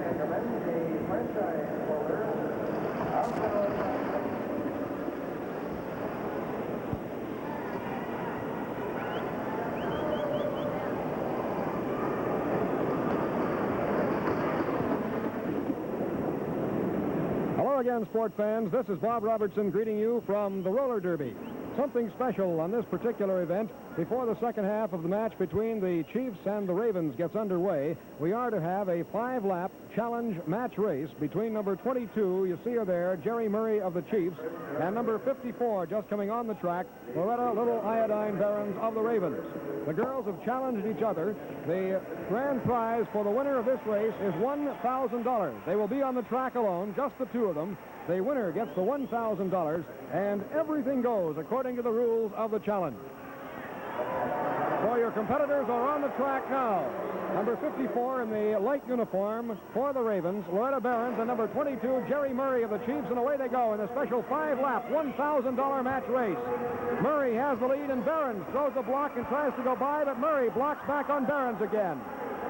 Hello again, sport fans. This is Bob Robertson greeting you from the roller derby. Something special on this particular event. Before the second half of the match between the Chiefs and the Ravens gets underway, we are to have a 5-lap challenge match race between number 22, you see her there, Jerry Murray of the Chiefs, and number 54, just coming on the track, Loretta Little Iodine Barons of the Ravens. The girls have challenged each other. The grand prize for the winner of this race is $1,000. They will be on the track alone, just the two of them. The winner gets the $1,000, and everything goes according to the rules of the challenge. So your competitors are on the track now. Number 54 in the light uniform for the Ravens, Loretta Barons, and number 22, Jerry Murray of the Chiefs, and away they go in the special 5-lap, $1,000 match race. Murray has the lead, and Barons throws the block and tries to go by, but Murray blocks back on Barons again.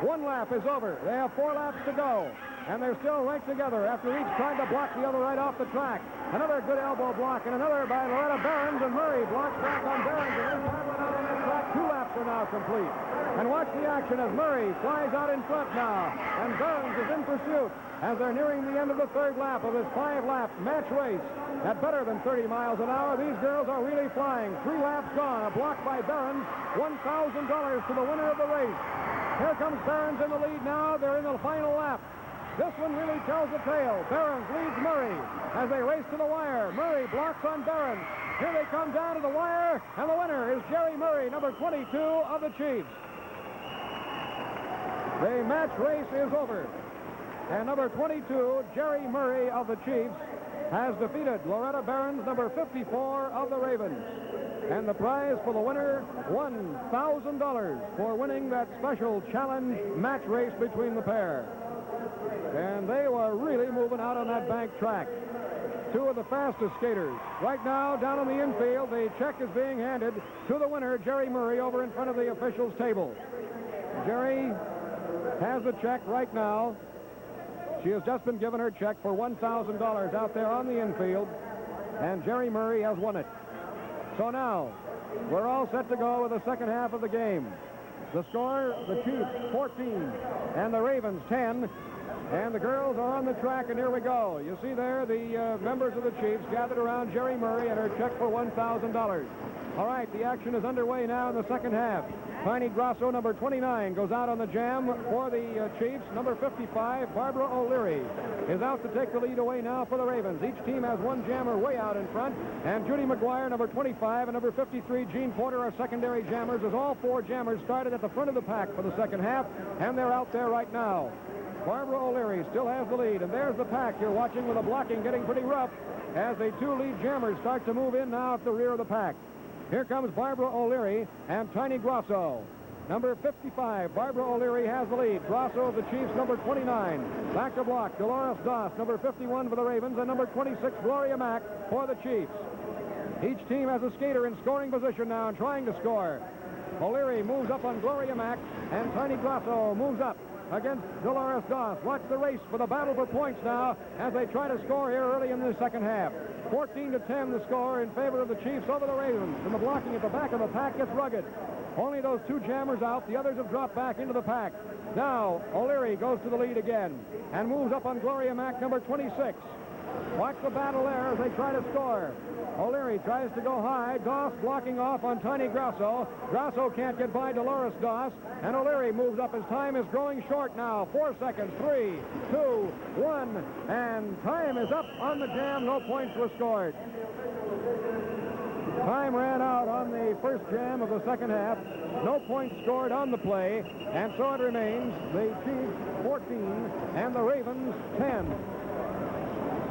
1 lap is over. They have 4 laps to go, and they're still right together after each trying to block the other right off the track. Another good elbow block, and another by Loretta Barons, and Murray blocks back on Barons, and this time out on that track. 2 laps are now complete. And watch the action as Murray flies out in front now, and Barons is in pursuit as they're nearing the end of the 3rd lap of this 5-lap match race. At better than 30 miles an hour, these girls are really flying. 3 laps gone, a block by Barons, $1,000 to the winner of the race. Here comes Barons in the lead now. They're in the final lap. This one really tells the tale. Barons leads Murray as they race to the wire. Murray blocks on Barons. Here they come down to the wire, and the winner is Jerry Murray, number 22 of the Chiefs. The match race is over, and number 22, Jerry Murray of the Chiefs, has defeated Loretta Barons, number 54 of the Ravens. And the prize for the winner, $1,000 for winning that special challenge match race between the pair. And they were really moving out on that bank track. 2 of the fastest skaters. Right now, down on the infield, the check is being handed to the winner, Jerry Murray, over in front of the officials' table. Jerry has the check right now. She has just been given her check for $1,000 out there on the infield, and Jerry Murray has won it. So now, we're all set to go with the second half of the game. The score, the Chiefs 14 and the Ravens 10. And the girls are on the track, and here we go. You see there the members of the Chiefs gathered around Jerry Murray and her check for $1,000. All right, the action is underway now in the second half. Tiny Grosso, number 29, goes out on the jam for the Chiefs. Number 55, Barbara O'Leary, is out to take the lead away now for the Ravens. Each team has 1 jammer way out in front, and Judy McGuire, number 25, and number 53, Jean Porter, are secondary jammers, as all 4 jammers started at the front of the pack for the second half, and they're out there right now. Barbara O'Leary still has the lead, and there's the pack you're watching with the blocking getting pretty rough as the 2 lead jammers start to move in now at the rear of the pack. Here comes Barbara O'Leary and Tiny Grosso. Number 55, Barbara O'Leary has the lead. Grosso of the Chiefs, number 29. Back to block, Dolores Doss, number 51 for the Ravens, and number 26, Gloria Mack for the Chiefs. Each team has a skater in scoring position now and trying to score. O'Leary moves up on Gloria Mack, and Tiny Grosso moves up against Dolores Doss. Watch the race for the battle for points now as they try to score here early in the second half. 14-10 the score in favor of the Chiefs over the Ravens. And the blocking at the back of the pack gets rugged. Only those 2 jammers out. The others have dropped back into the pack. Now O'Leary goes to the lead again and moves up on Gloria Mack, number 26. Watch the battle there as they try to score. O'Leary tries to go high. Doss blocking off on Tiny Grosso. Grosso can't get by Dolores Doss. And O'Leary moves up. His time is growing short now. 4 seconds. 3, 2, 1. And time is up on the jam. No points were scored. Time ran out on the first jam of the second half. No points scored on the play. And so it remains the Chiefs 14 and the Ravens 10.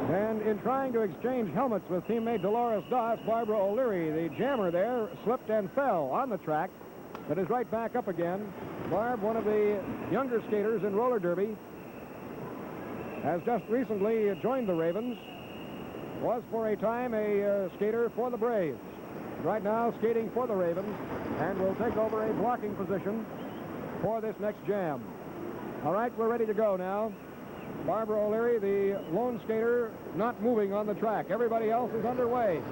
And in trying to exchange helmets with teammate Dolores Doss, Barbara O'Leary, the jammer there, slipped and fell on the track, but is right back up again. Barb, one of the younger skaters in roller derby, has just recently joined the Ravens, was for a time a skater for the Braves. Right now skating for the Ravens, and will take over a blocking position for this next jam. All right, we're ready to go now. Barbara O'Leary, the lone skater, not moving on the track. Everybody else is underway.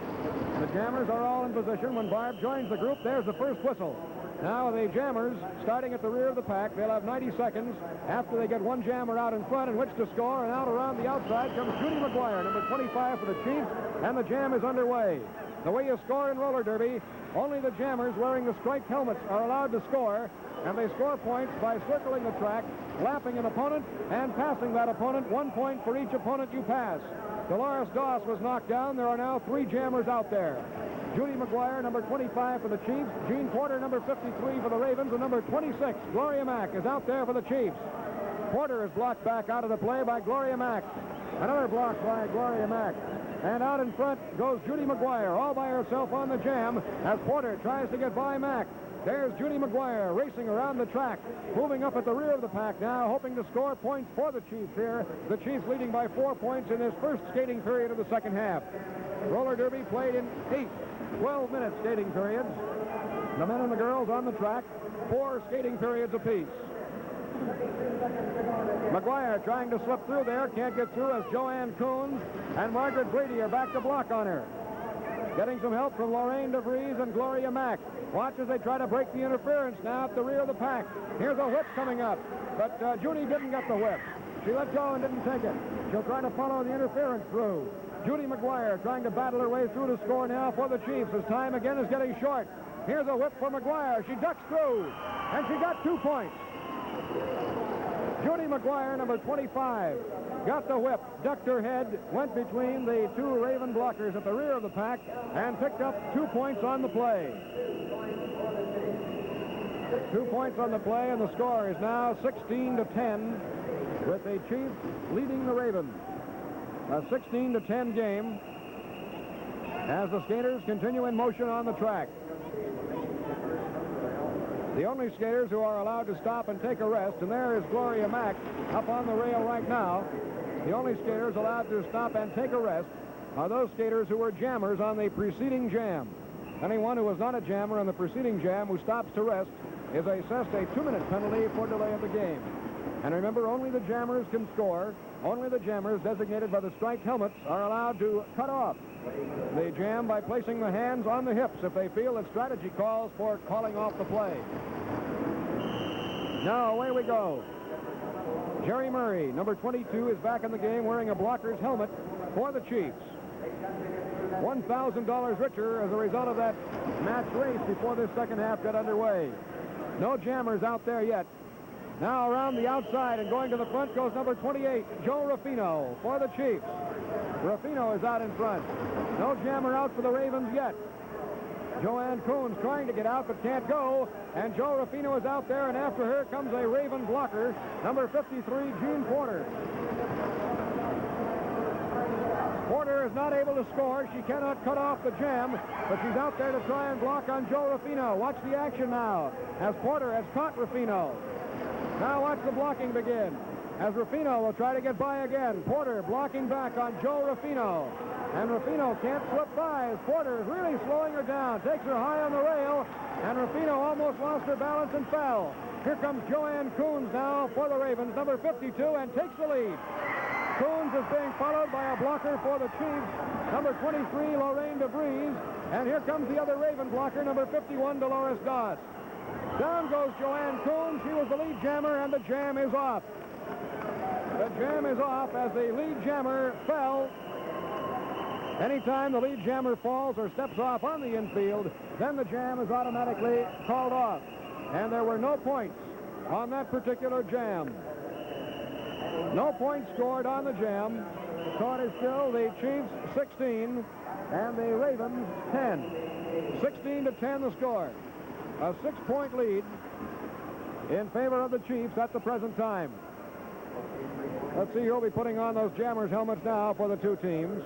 The jammers are all in position. When Barb joins the group, there's the first whistle. Now the jammers, starting at the rear of the pack, they'll have 90 seconds after they get one jammer out in front in which to score, and out around the outside comes Judy McGuire, number 25 for the Chiefs, and the jam is underway. The way you score in roller derby, only the jammers wearing the striped helmets are allowed to score, and they score points by circling the track, lapping an opponent, and passing that opponent. 1 point for each opponent you pass. Dolores Doss was knocked down. There are now 3 jammers out there. Judy McGuire, number 25 for the Chiefs. Jean Porter, number 53 for the Ravens. And number 26, Gloria Mack, is out there for the Chiefs. Porter is blocked back out of the play by Gloria Mack. Another block by Gloria Mack. And out in front goes Judy McGuire, all by herself on the jam, as Porter tries to get by Mack. There's Judy McGuire racing around the track, moving up at the rear of the pack now, hoping to score points for the Chiefs here. The Chiefs leading by 4 points in this first skating period of the second half. Roller derby played in 8 12-minute skating periods. The men and the girls on the track, 4 skating periods apiece. McGuire trying to slip through there, can't get through as Joanne Coons and Margaret Brady are back to block on her. Getting some help from Lorraine DeVries and Gloria Mack. Watch as they try to break the interference now at the rear of the pack. Here's a whip coming up, but Judy didn't get the whip. She let go and didn't take it. She'll try to follow the interference through. Judy McGuire trying to battle her way through to score now for the Chiefs as time again is getting short. Here's a whip for McGuire. She ducks through, and she got 2 points. Judy McGuire, number 25, got the whip, ducked her head, went between the 2 Raven blockers at the rear of the pack, and picked up 2 points on the play. 2 points on the play, and the score is now 16-10, with the Chiefs leading the Ravens. A 16-10 game as the skaters continue in motion on the track. The only skaters who are allowed to stop and take a rest, and there is Gloria Mack up on the rail right now. The only skaters allowed to stop and take a rest are those skaters who were jammers on the preceding jam. Anyone who was not a jammer on the preceding jam who stops to rest is assessed a 2-minute penalty for delay of the game. And remember, only the jammers can score. Only the jammers designated by the striped helmets are allowed to cut off the jam by placing the hands on the hips if they feel that strategy calls for calling off the play. Now away we go. Jerry Murray, number 22, is back in the game wearing a blocker's helmet for the Chiefs. $1,000 richer as a result of that match race before this second half got underway. No jammers out there yet. Now around the outside and going to the front goes number 28, Joe Ruffino for the Chiefs. Ruffino is out in front. No jammer out for the Ravens yet. Joanne Coons trying to get out but can't go, and Joe Ruffino is out there, and after her comes a Raven blocker, number 53, Jean Porter. Porter is not able to score. She cannot cut off the jam, but she's out there to try and block on Joe Ruffino. Watch the action now as Porter has caught Ruffino. Now watch the blocking begin as Ruffino will try to get by again. Porter blocking back on Joe Ruffino. And Ruffino can't slip by as Porter is really slowing her down. Takes her high on the rail, and Ruffino almost lost her balance and fell. Here comes Joanne Coons now for the Ravens, number 52, and takes the lead. Coons is being followed by a blocker for the Chiefs, number 23, Lorraine DeVries. And here comes the other Raven blocker, number 51, Dolores Doss. Down goes Joanne Coons. She was the lead jammer, and the jam is off. The jam is off as the lead jammer fell. Anytime the lead jammer falls or steps off on the infield, then the jam is automatically called off. And there were no points on that particular jam. No points scored on the jam. So it is still the Chiefs 16 and the Ravens 10. 16-10 the score. A 6-point lead in favor of the Chiefs at the present time. Let's see who will be putting on those jammers' helmets now for the two teams.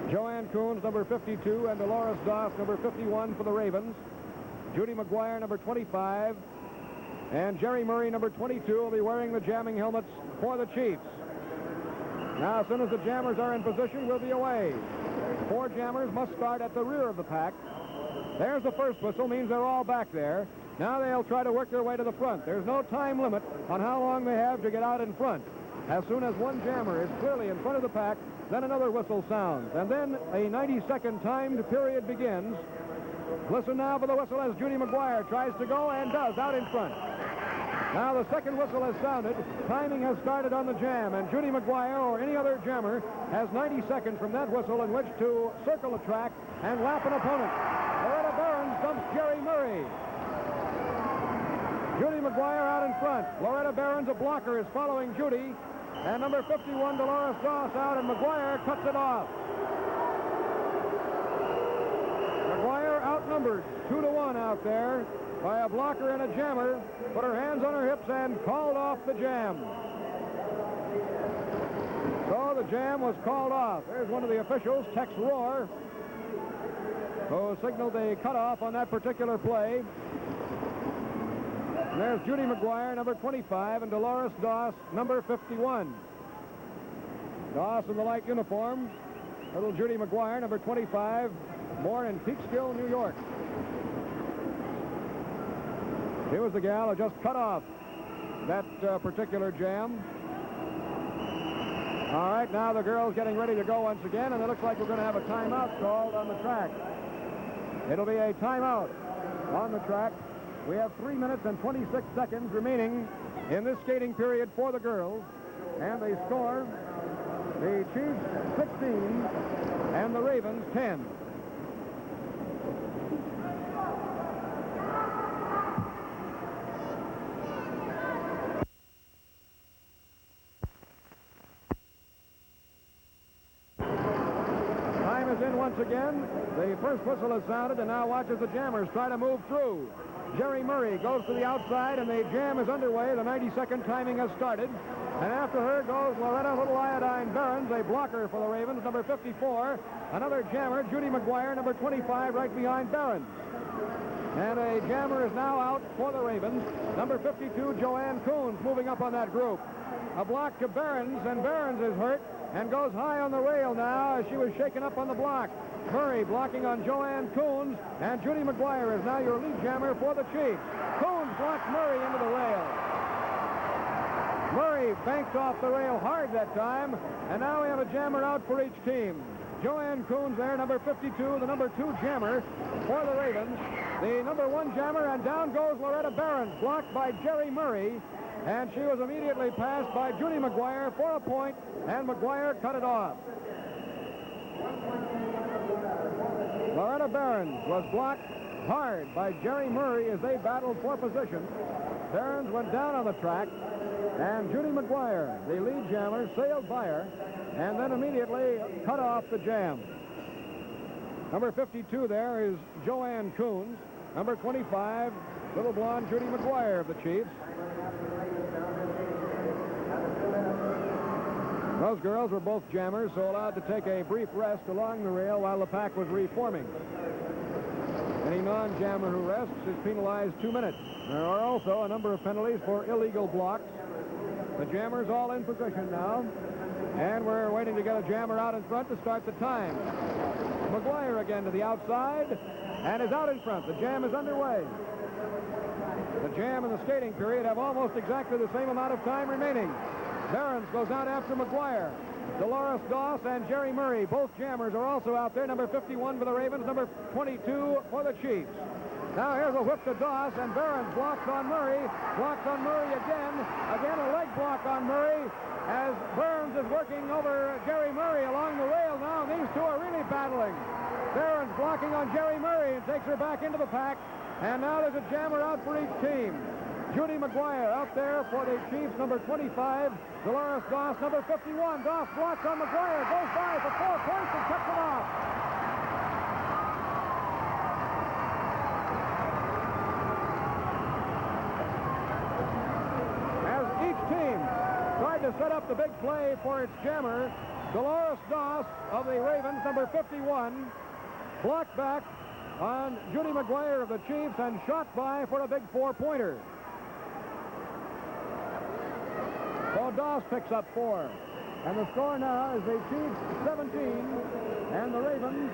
Joanne Coons, number 52, and Dolores Doss, number 51 for the Ravens. Judy McGuire, number 25, and Jerry Murray, number 22, will be wearing the jamming helmets for the Chiefs. Now, as soon as the jammers are in position, we'll be away. 4 jammers must start at the rear of the pack. There's the first whistle, means they're all back there. Now they'll try to work their way to the front. There's no time limit on how long they have to get out in front. As soon as one jammer is clearly in front of the pack, then another whistle sounds, and then a 90-second timed period begins. Listen now for the whistle as Judy McGuire tries to go and does, out in front. Now the second whistle has sounded. Timing has started on the jam, and Judy McGuire or any other jammer has 90 seconds from that whistle in which to circle the track and lap an opponent. Loretta Behrens dumps Jerry Murray. Judy McGuire out in front. Loretta Behrens, a blocker, is following Judy. And number 51, Dolores Doss, out, and McGuire cuts it off. McGuire outnumbered 2-1 out there by a blocker and a jammer. Put her hands on her hips and called off the jam. So the jam was called off. There's one of the officials, Tex Rohr, who signaled a cutoff on that particular play. And there's Judy McGuire, number 25, and Dolores Doss, number 51. Doss in the light uniform. Little Judy McGuire, number 25, born in Peekskill, New York. She was the gal who just cut off that particular jam. All right, now the girls getting ready to go once again, and it looks like we're going to have a timeout called on the track. It'll be a timeout on the track. We have 3 minutes and 26 seconds remaining in this skating period for the girls. And they score the Chiefs 16 and the Ravens 10. Time is in once again. The first whistle has sounded, and now watch as the jammers try to move through. Jerry Murray goes to the outside, and the jam is underway. The 90-second timing has started. And after her goes Loretta Little Iodine Behrens, a blocker for the Ravens, number 54. Another jammer, Judy McGuire, number 25, right behind Behrens. And a jammer is now out for the Ravens. Number 52, Joanne Coons, moving up on that group. A block to Behrens, and Behrens is hurt and goes high on the rail now as she was shaken up on the block. Murray blocking on Joanne Coons, and Judy McGuire is now your lead jammer for the Chiefs. Coons blocks Murray into the rail. Murray banked off the rail hard that time, and now we have a jammer out for each team. Joanne Coons there, number 52, the number 2 jammer for the Ravens. The number 1 jammer, and down goes Loretta Behrens, blocked by Jerry Murray, and she was immediately passed by Judy McGuire for a point, and McGuire cut it off. Loretta Behrens was blocked hard by Jerry Murray as they battled for position. Behrens went down on the track, and Judy McGuire, the lead jammer, sailed by her and then immediately cut off the jam. Number 52 there is Joanne Coons. Number 25, little blonde Judy McGuire of the Chiefs. Those girls were both jammers, so allowed to take a brief rest along the rail while the pack was reforming. Any non-jammer who rests is penalized 2 minutes. There are also a number of penalties for illegal blocks. The jammers all in position now, and we're waiting to get a jammer out in front to start the time. McGuire again to the outside, and is out in front. The jam is underway. The jam and the skating period have almost exactly the same amount of time remaining. Behrens goes out after McGuire. Dolores Doss and Jerry Murray, both jammers, are also out there. Number 51 for the Ravens, number 22 for the Chiefs. Now here's a whip to Doss, and Behrens blocks on Murray again. Again a leg block on Murray as Behrens is working over Jerry Murray along the rail now. These two are really battling. Behrens blocking on Jerry Murray and takes her back into the pack. And now there's a jammer out for each team. Judy McGuire out there for the Chiefs, number 25. Dolores Doss, number 51. Doss blocks on McGuire, goes by for 4 points and cuts it off. As each team tried to set up the big play for its jammer, Dolores Doss of the Ravens, number 51, blocked back on Judy McGuire of the Chiefs and shot by for a big 4-pointer. So Doss picks up 4. And the score now is the Chiefs 17 and the Ravens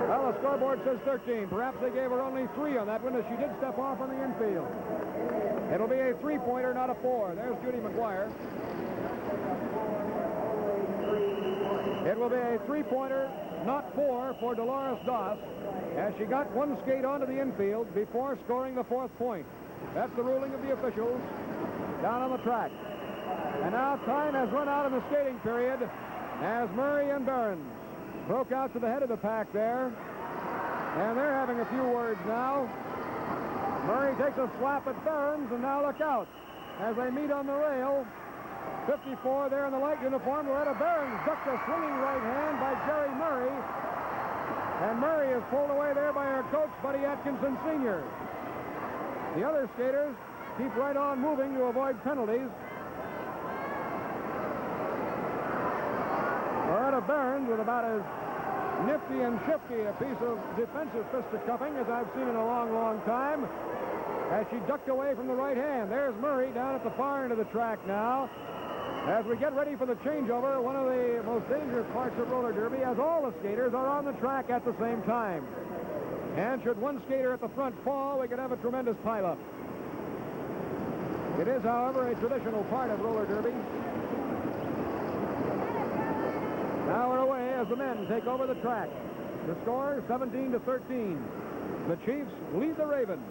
Well, the scoreboard says 13. Perhaps they gave her only 3 on that one, as she did step off on the infield. It'll be a 3-pointer, not a 4. There's Judy McGuire. It will be a 3-pointer, not 4, for Dolores Doss, as she got one skate onto the infield before scoring the 4th point. That's the ruling of the officials down on the track. And now time has run out in the skating period as Murray and Behrens broke out to the head of the pack there. And they're having a few words now. Murray takes a slap at Behrens, and now look out as they meet on the rail. 54 there in the light uniform. Loretta Behrens ducked a swinging right hand by Jerry Murray. And Murray is pulled away there by her coach, Buddy Atkinson Sr. The other skaters keep right on moving to avoid penalties. Loretta Behrens with about as nifty and shifty a piece of defensive fisticuffing as I've seen in a long, long time, as she ducked away from the right hand. There's Murray down at the far end of the track now. As we get ready for the changeover, one of the most dangerous parts of roller derby, as all the skaters are on the track at the same time. And should one skater at the front fall, we could have a tremendous pileup. It is, however, a traditional part of roller derby. Now we're away as the men take over the track. The score, 17-13. The Chiefs lead the Ravens.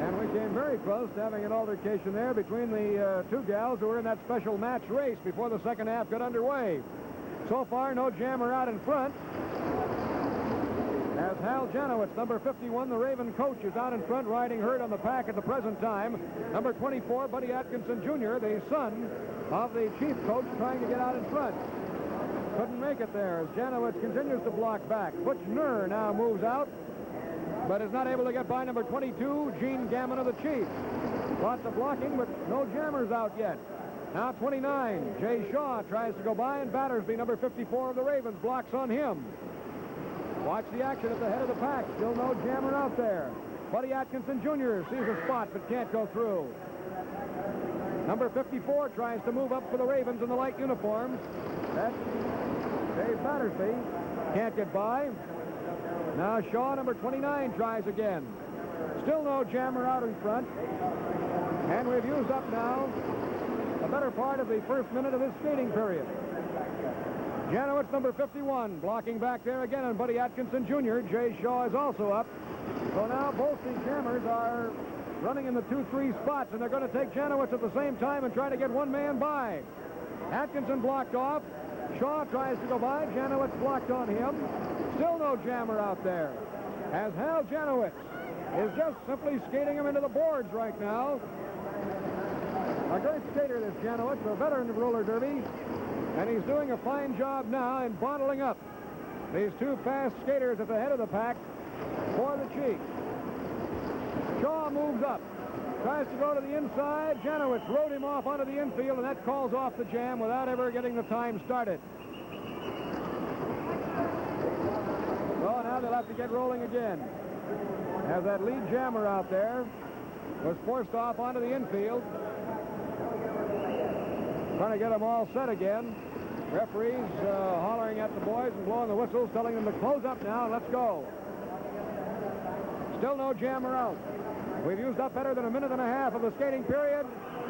And we came very close to having an altercation there between the two gals who were in that special match race before the second half got underway. So far, no jammer out in front. As Hal Janowitz, number 51, the Raven coach, is out in front riding herd on the pack at the present time. Number 24, Buddy Atkinson Jr., the son of the chief coach, trying to get out in front. Couldn't make it there as Janowitz continues to block back. Butch Nur now moves out, but is not able to get by number 22, Gene Gammon of the Chiefs. Lots of blocking, but no jammers out yet. Now 29, Jay Shaw tries to go by, and Battersby, number 54 of the Ravens, blocks on him. Watch the action at the head of the pack. Still no jammer out there. Buddy Atkinson Jr. sees a spot but can't go through. Number 54 tries to move up for the Ravens in the light uniforms. That's Dave Battersby. Can't get by. Now Shaw, number 29, tries again. Still no jammer out in front. And we've used up now a better part of the first minute of this skating period. Janowitz, number 51, blocking back there again on Buddy Atkinson Jr. Jay Shaw is also up. So now both these jammers are running in the 2-3 spots, and they're going to take Janowitz at the same time and try to get one man by. Atkinson blocked off. Shaw tries to go by. Janowitz blocked on him. Still no jammer out there, as Hal Janowitz is just simply skating him into the boards right now. A great skater, this Janowitz, a veteran of roller derby. And he's doing a fine job now in bottling up these two fast skaters at the head of the pack for the Chiefs. Shaw moves up, tries to go to the inside. Janowitz rode him off onto the infield, and that calls off the jam without ever getting the time started. So now they'll have to get rolling again, as that lead jammer out there was forced off onto the infield. Trying to get them all set again. Referees hollering at the boys and blowing the whistles, telling them to close up now and let's go. Still no jammer out. We've used up better than a minute and a half of the skating period.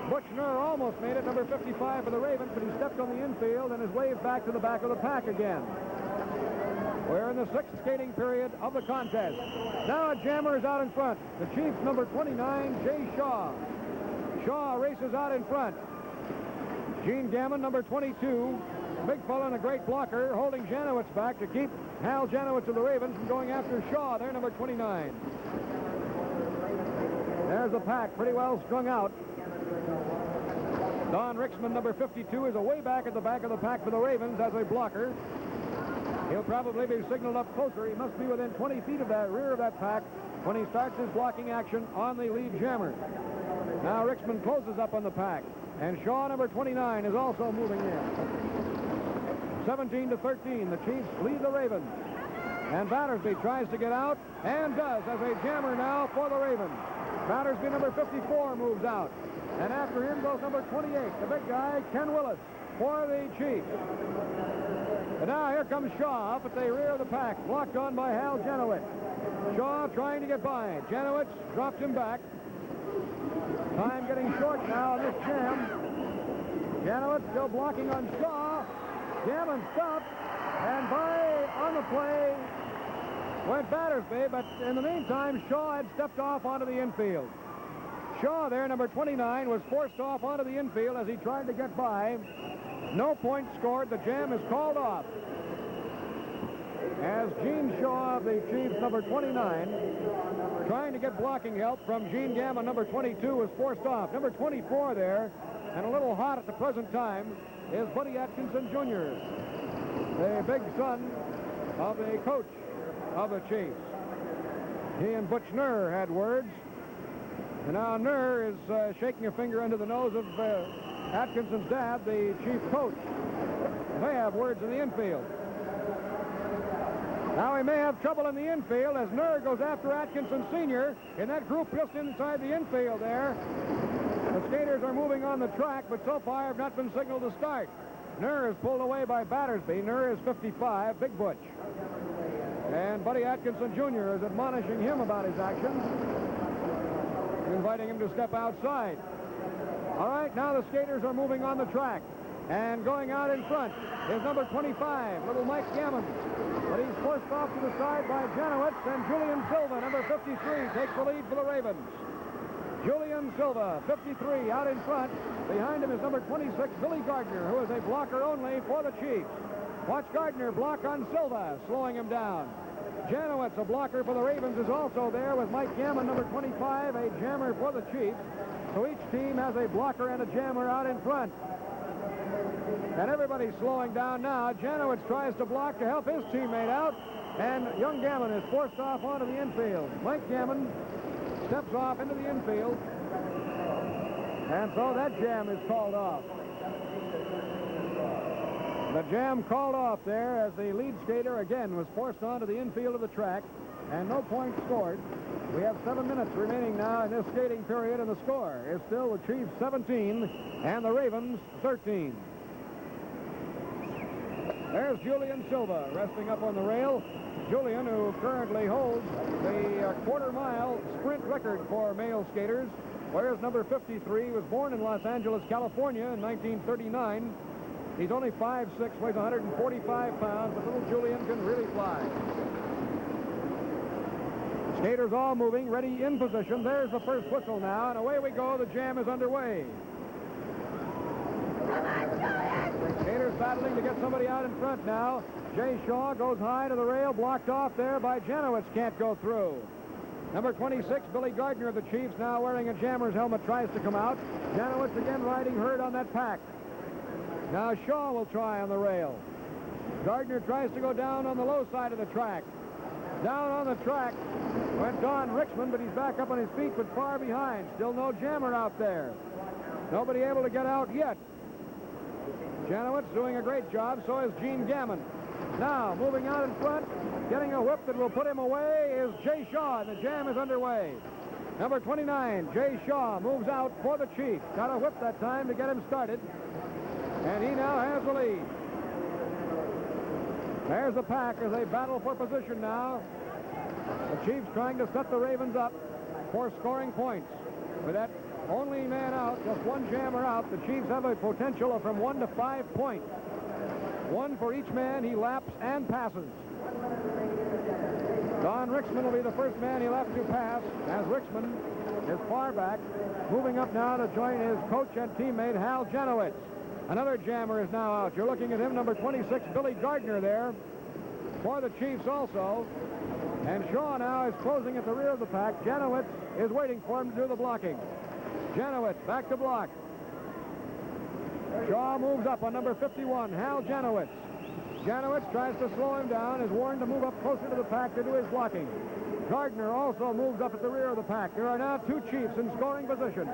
Butch Nur almost made it, number 55 for the Ravens, but he stepped on the infield and is waved back to the back of the pack again. We're in the 6th skating period of the contest. Now a jammer is out in front. The Chiefs, number 29, Jay Shaw. Shaw races out in front. Gene Gammon, number 22, big fella and a great blocker, holding Janowitz back to keep Hal Janowitz of the Ravens from going after Shaw. They're number 29. There's the pack, pretty well strung out. Don Ricksman, number 52, is away back at the back of the pack for the Ravens as a blocker. He'll probably be signaled up closer. He must be within 20 feet of that rear of that pack when he starts his blocking action on the lead jammer. Now Ricksman closes up on the pack. And Shaw, number 29, is also moving in. 17-13, the Chiefs lead the Ravens. And Battersby tries to get out, and does, as a jammer now for the Ravens. Battersby, number 54, moves out. And after him goes number 28, the big guy, Ken Willis, for the Chiefs. And now here comes Shaw up at the rear of the pack, blocked on by Hal Janowitz. Shaw trying to get by. Janowitz dropped him back. Time getting short now on this jam. Janowitz still blocking on Shaw. Gammon stopped, and by on the play went Battersby, but in the meantime, Shaw had stepped off onto the infield. Shaw there, number 29, was forced off onto the infield as he tried to get by. No point scored. The jam is called off. As Gene Shaw of the Chiefs, number 29, trying to get blocking help from Gene Gammon, number 22, was forced off. Number 24 there, and a little hot at the present time, is Buddy Atkinson Jr., the big son of the coach of the Chiefs. He and Butch Nurr had words, and now Nurr is shaking a finger under the nose of Atkinson's dad, the chief coach. They have words in the infield. Now he may have trouble in the infield as Nurr goes after Atkinson Sr. in that group just inside the infield there. The skaters are moving on the track, but so far have not been signaled to start. Nurr is pulled away by Battersby. Nurr is 55, Big Butch. And Buddy Atkinson Jr. is admonishing him about his actions, inviting him to step outside. All right, now the skaters are moving on the track. And going out in front is number 25, little Mike Gammon. But he's forced off to the side by Janowitz, and Julian Silva, number 53, takes the lead for the Ravens. Julian Silva, 53, out in front. Behind him is number 26, Billy Gardner, who is a blocker only for the Chiefs. Watch Gardner block on Silva, slowing him down. Janowitz, a blocker for the Ravens, is also there with Mike Gammon, number 25, a jammer for the Chiefs. So each team has a blocker and a jammer out in front. And everybody's slowing down now. Janowitz tries to block to help his teammate out, and young Gammon is forced off onto the infield. Mike Gammon steps off into the infield, and so that jam is called off. The jam called off there as the lead skater again was forced onto the infield of the track, and no points scored. We have 7 minutes remaining now in this skating period, and the score is still the Chiefs 17 and the Ravens 13. There's Julian Silva resting up on the rail. Julian, who currently holds the quarter-mile sprint record for male skaters, whereas number 53 was born in Los Angeles, California in 1939. He's only 5'6", weighs 145 pounds, but little Julian can really fly. Skaters all moving, ready in position. There's the first whistle now, and away we go. The jam is underway. Skaters battling to get somebody out in front now. Jay Shaw goes high to the rail, blocked off there by Janowitz, can't go through. Number 26, Billy Gardner of the Chiefs, now wearing a jammer's helmet, tries to come out. Janowitz again riding herd on that pack. Now Shaw will try on the rail. Gardner tries to go down on the low side of the track. Down on the track went Don Richmond, but he's back up on his feet, but far behind. Still no jammer out there. Nobody able to get out yet. Janowitz doing a great job, so is Gene Gammon. Now, moving out in front, getting a whip that will put him away is Jay Shaw, and the jam is underway. Number 29, Jay Shaw, moves out for the Chiefs. Got a whip that time to get him started, and he now has the lead. There's the pack as they battle for position now. The Chiefs trying to set the Ravens up for scoring points. With that only man out, just one jammer out, the Chiefs have a potential of from 1 to 5 points. One for each man he laps and passes. Don Richmond will be the first man he'll have to pass, as Richmond is far back, moving up now to join his coach and teammate Hal Janowitz. Another jammer is now out. You're looking at him, number 26, Billy Gardner there for the Chiefs also. And Shaw now is closing at the rear of the pack. Janowitz is waiting for him to do the blocking. Janowitz back to block. Shaw moves up on number 51, Hal Janowitz. Janowitz tries to slow him down, is warned to move up closer to the pack to do his blocking. Gardner also moves up at the rear of the pack. There are now two Chiefs in scoring position.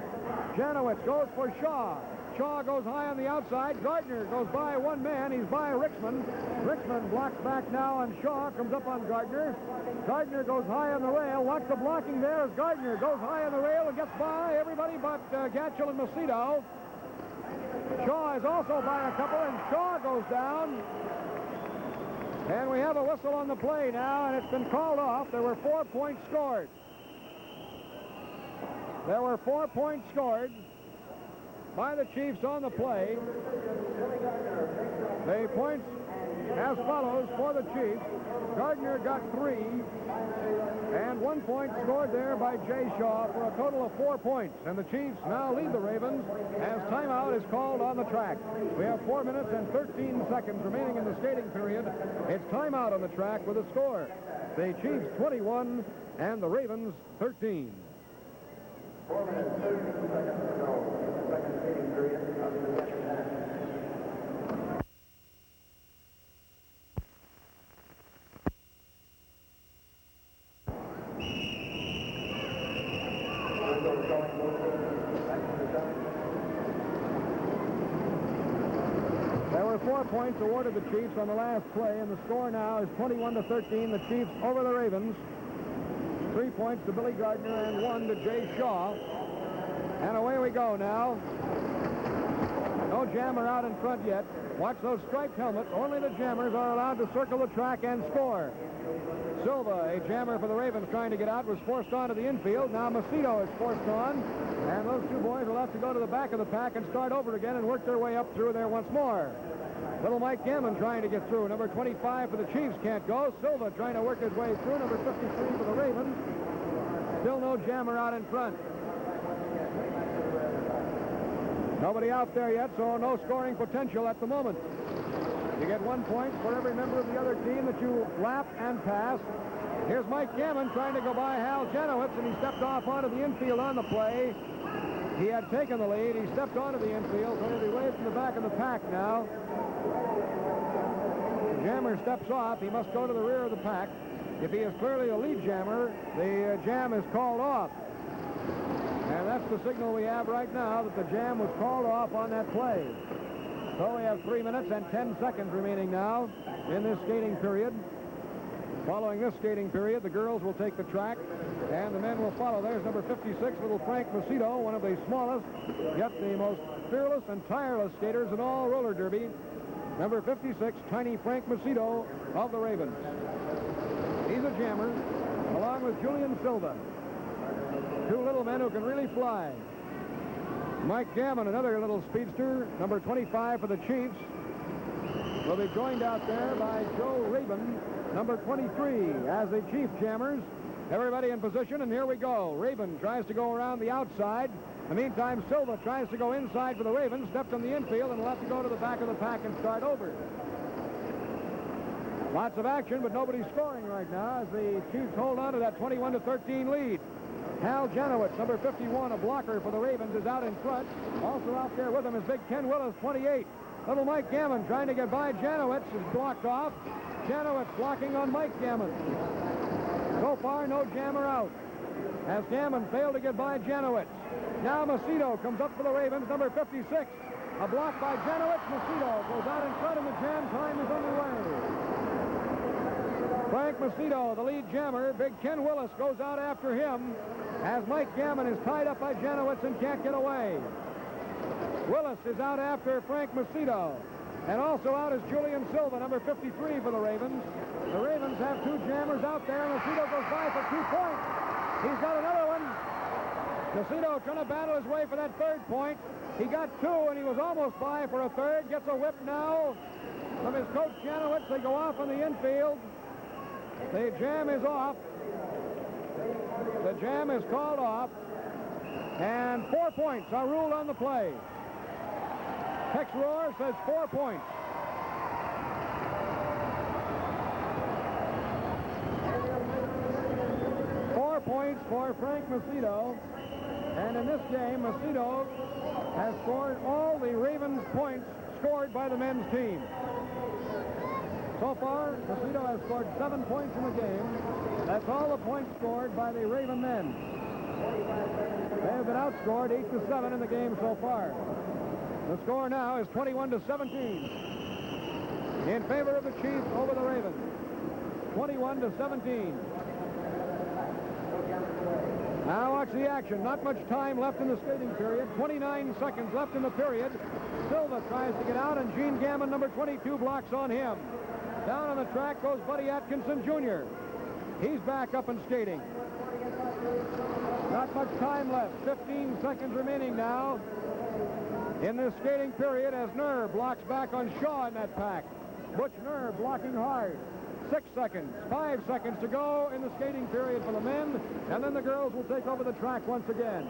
Janowitz goes for Shaw. Shaw goes high on the outside. Gardner goes by one man. He's by Richmond. Richmond blocks back now on Shaw, comes up on Gardner. Gardner goes high on the rail. Watch the blocking there as Gardner goes high on the rail and gets by everybody but Gatchell and Macedo. Shaw is also by a couple, and Shaw goes down. And we have a whistle on the play now, and it's been called off. There were 4 points scored. There were 4 points scored by the Chiefs on the play. The points as follows for the Chiefs. Gardner got 3, and 1 point scored there by Jay Shaw for a total of 4 points. And the Chiefs now lead the Ravens as timeout is called on the track. We have 4 minutes and 13 seconds remaining in the skating period. It's timeout on the track with a score. The Chiefs 21 and the Ravens 13. 4 minutes, 13 seconds to go. Second skating period of the second half. There were 4 points awarded the Chiefs on the last play, and the score now is 21-13. The Chiefs over the Ravens. 3 points to Billy Gardner and 1 to Jay Shaw. And away we go now. No jammer out in front yet. Watch those striped helmets. Only the jammers are allowed to circle the track and score. Silva, a jammer for the Ravens trying to get out, was forced onto the infield. Now Macedo is forced on. And those two boys will have to go to the back of the pack and start over again and work their way up through there once more. Little Mike Gammon trying to get through. Number 25 for the Chiefs can't go. Silva trying to work his way through. Number 53 for the Ravens. Still no jammer out in front. Nobody out there yet, so no scoring potential at the moment. You get 1 point for every member of the other team that you lap and pass. Here's Mike Gammon trying to go by Hal Janowitz, and he stepped off onto the infield on the play. He had taken the lead. He stepped onto the infield, so he'll be way from the back of the pack now. The jammer steps off. He must go to the rear of the pack. If he is clearly a lead jammer, the jam is called off. And that's the signal we have right now that the jam was called off on that play. So we have 3 minutes and 10 seconds remaining now in this skating period. Following this skating period, the girls will take the track, and the men will follow. There's number 56, little Frank Macedo, one of the smallest, yet the most fearless and tireless skaters in all roller derby. Number 56, tiny Frank Macedo of the Ravens. He's a jammer, along with Julian Silva. Two little men who can really fly. Mike Gammon, another little speedster, number 25 for the Chiefs, will be joined out there by Joe Rabin, number 23, as the Chief jammers. Everybody in position, and here we go. Rabin tries to go around the outside. In the meantime, Silva tries to go inside for the Ravens, stepped in the infield, and will have to go to the back of the pack and start over. Lots of action, but nobody's scoring right now as the Chiefs hold on to that 21-13 lead. Hal Janowitz, number 51, a blocker for the Ravens, is out in front. Also out there with him is big Ken Willis, 28. Little Mike Gammon trying to get by Janowitz is blocked off. Janowitz blocking on Mike Gammon. So far, no jammer out, as Gammon failed to get by Janowitz. Now Macedo comes up for the Ravens, number 56. A block by Janowitz. Macedo goes out in front, and the jam time is underway. Frank Macedo, the lead jammer. Big Ken Willis goes out after him as Mike Gammon is tied up by Janowitz and can't get away. Willis is out after Frank Macedo. And also out is Julian Silva, number 53 for the Ravens. The Ravens have two jammers out there, and Macedo goes by for 2 points. He's got another one. Macedo trying to battle his way for that third point. He got 2, and he was almost by for a third. Gets a whip now from his coach Janowitz. They go off on the infield. The jam is off. The jam is called off. And 4 points are ruled on the play. Tex Rohr says 4 points. Points for Frank Macedo. And in this game, Macedo has scored all the Ravens points scored by the men's team. So far, Macedo has scored 7 points in the game. That's all the points scored by the Raven men. They have been outscored 8-7 in the game so far. The score now is 21-17 in favor of the Chiefs over the Ravens. 21-17. Now watch the action. Not much time left in the skating period. 29 seconds left in the period. Silva tries to get out, and Gene Gammon, number 22, blocks on him. Down on the track goes Buddy Atkinson, Jr. He's back up and skating. Not much time left. 15 seconds remaining now in this skating period as Nur blocks back on Shaw in that pack. Butch Nur blocking hard. 6 seconds, 5 seconds to go in the skating period for the men, and then the girls will take over the track once again.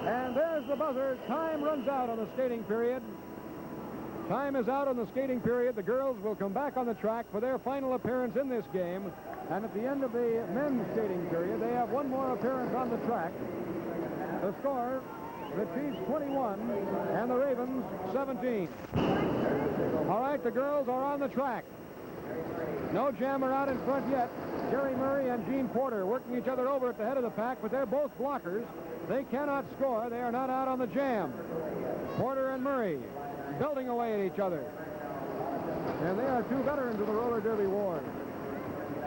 And there's the buzzer. Time runs out on the skating period. Time is out on the skating period. The girls will come back on the track for their final appearance in this game. And at the end of the men's skating period, they have one more appearance on the track. The score, the Chiefs 21 and the Ravens 17. All right, the girls are on the track. No jammer out in front yet. Jerry Murray and Gene Porter working each other over at the head of the pack, but they're both blockers. They cannot score. They are not out on the jam. Porter and Murray building away at each other. And they are two veterans of the roller derby war.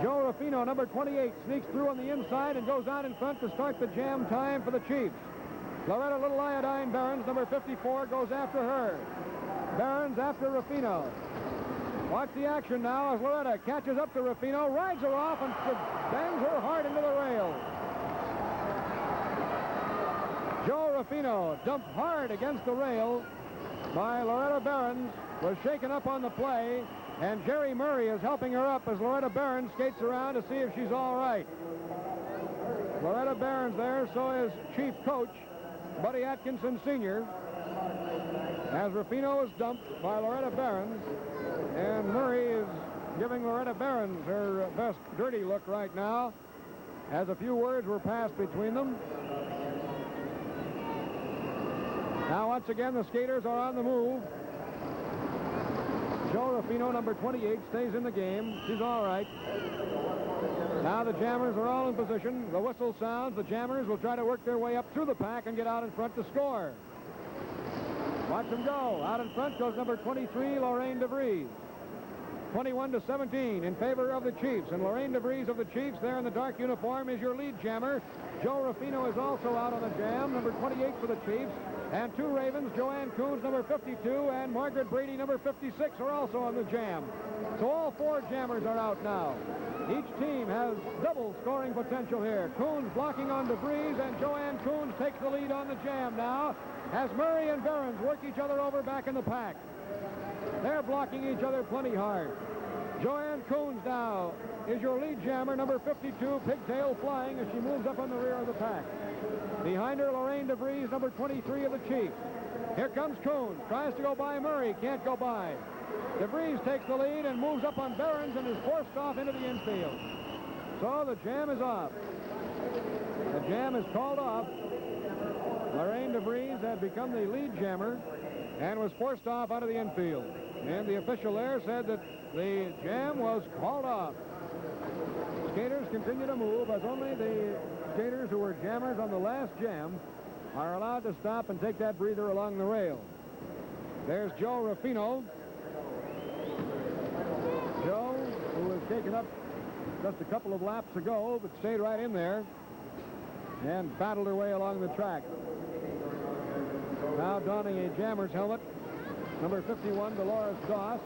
Joe Ruffino, number 28, sneaks through on the inside and goes out in front to start the jam time for the Chiefs. Loretta Little Iodine Behrens, number 54, goes after her. Behrens after Ruffino. Watch the action now as Loretta catches up to Ruffino, rides her off, and bangs her hard into the rail. Joe Ruffino, dumped hard against the rail by Loretta Behrens, was shaken up on the play, and Jerry Murray is helping her up as Loretta Behrens skates around to see if she's all right. Loretta Behrens there, so is chief coach Buddy Atkinson Sr. As Ruffino is dumped by Loretta Behrens, and Murray is giving Loretta Behrens her best dirty look right now, as a few words were passed between them. Now, once again, the skaters are on the move. Joe Ruffino, number 28, stays in the game. She's all right. Now the jammers are all in position. The whistle sounds. The jammers will try to work their way up through the pack and get out in front to score. Watch them go. Out in front goes number 23, Lorraine DeVries. 21-17 in favor of the Chiefs. And Lorraine DeVries of the Chiefs there in the dark uniform is your lead jammer. Joe Ruffino is also out on the jam, number 28 for the Chiefs. And two Ravens, Joanne Coons, number 52, and Margaret Brady, number 56, are also on the jam. So all four jammers are out now. Each team has double scoring potential here. Coons blocking on DeVries, and Joanne Coons takes the lead on the jam now as Murray and Behrens work each other over back in the pack. They're blocking each other plenty hard. Joanne Coons now is your lead jammer, number 52, pigtail flying as she moves up on the rear of the pack. Behind her, Lorraine DeVries, number 23 of the Chiefs. Here comes Coons. Tries to go by Murray. Can't go by. DeVries takes the lead and moves up on Behrens and is forced off into the infield. So the jam is off. The jam is called off. Lorraine DeVries had become the lead jammer and was forced off out of the infield. And the official there said that the jam was called off. Skaters continue to move as only the skaters who were jammers on the last jam are allowed to stop and take that breather along the rail. There's Joe Ruffino. Joe, who was taken up just a couple of laps ago, but stayed right in there and battled her way along the track. Now donning a jammer's helmet, number 51, Dolores Doss,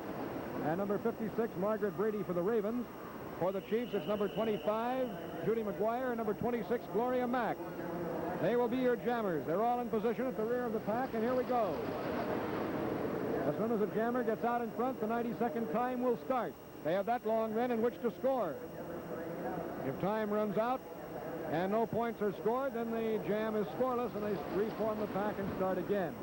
and number 56, Margaret Brady for the Ravens. For the Chiefs, it's number 25, Judy McGuire, and number 26, Gloria Mack. They will be your jammers. They're all in position at the rear of the pack, and here we go. As soon as a jammer gets out in front, the 90-second time will start. They have that long then in which to score. If time runs out and no points are scored, then the jam is scoreless, and they reform the pack and start again.